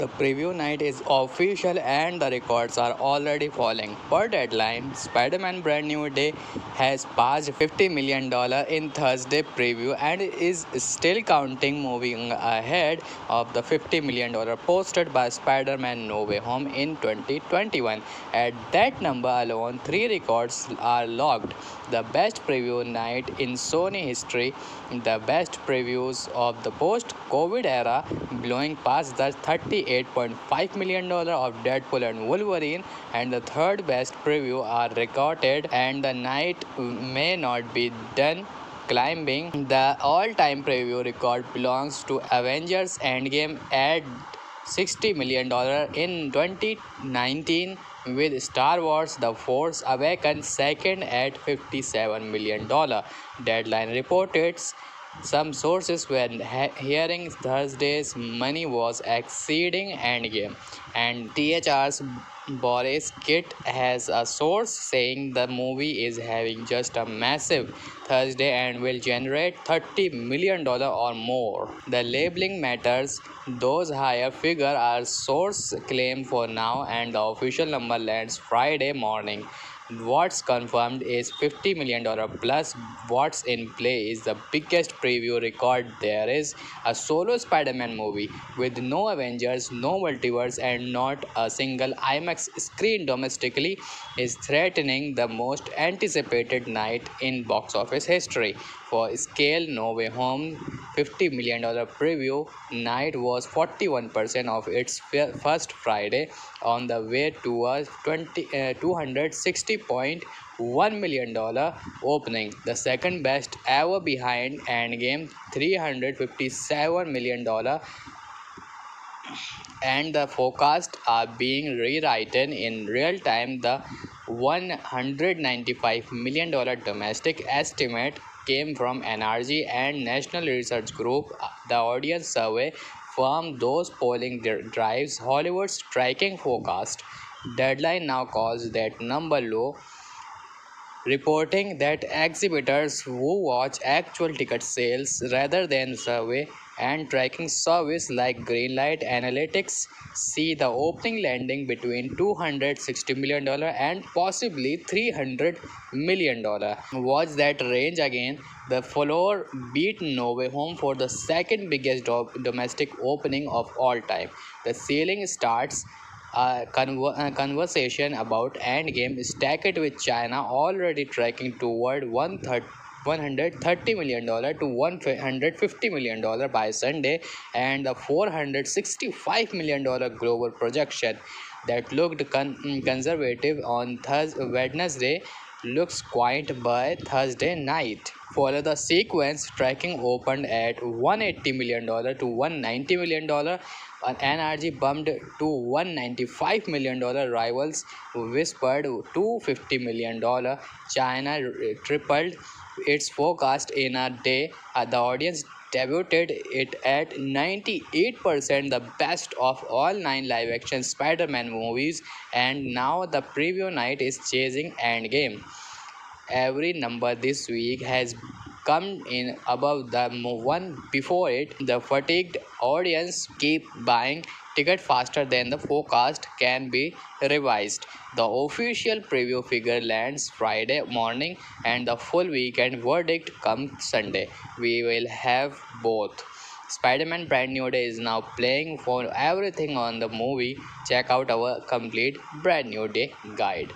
The preview night is official and the records are already falling. Per deadline, Spider-Man Brand New Day has passed $50 million in Thursday preview and is still counting, moving ahead of the $50 million posted by Spider-Man No Way Home in 2021. At that number alone, three records are locked. The best preview night in Sony history, the best previews of the post-COVID era, blowing past the $38.5 million of Deadpool and Wolverine, and the third best preview are recorded, and the night may not be done climbing. The all-time preview record belongs to Avengers Endgame at $60 million in 2019, with Star Wars The Force Awakens second at $57 million. Deadline reported some sources were hearing Thursday's money was exceeding Endgame, and THR's Boris Kit has a source saying the movie is having just a massive Thursday and will generate $30 million or more. The labeling matters. Those higher figures are source claim for now, and the official number lands Friday morning. What's confirmed is $50 million plus. What's in play is the biggest preview record there is. A solo Spider-Man movie with no Avengers, no multiverse, and not a single IMAX screen domestically is threatening the most anticipated night in box office history. For scale, No Way Home $50 million preview night was 41% of its first Friday, on the way to a $260.1 million opening, the second best ever behind Endgame $357 million, and the forecasts are being rewritten in real time. The $195 million domestic estimate came from NRG and National Research Group, the audience survey firm. Those polling drives Hollywood's tracking forecast. Deadline now calls that number low, reporting that exhibitors who watch actual ticket sales rather than survey and tracking service like Greenlight Analytics see the opening landing between $260 million and possibly $300 million. Watch that range again. The floor beat No Way Home for the second biggest domestic opening of all time. The ceiling starts a conversation about Endgame stacked with China already tracking toward $130 million to $150 million by Sunday, and the $465 million global projection that looked conservative on Wednesday looks quiet by Thursday night. Follow the sequence. Tracking opened at $180 million to $190 million. NRG bumped to $195 million. Rivals whispered $250 million. China tripled its forecast in a day. The audience debuted it at 98%, the best of all 9 live-action Spider-Man movies, and now the preview night is chasing Endgame. Every number this week has come in above the one before it. The fatigued audience keep buying ticket faster than the forecast can be revised. The official preview figure lands Friday morning, and the full weekend verdict comes Sunday. We will have both. Spider-Man Brand New Day is now playing for everything on the movie. Check out our complete Brand New Day guide.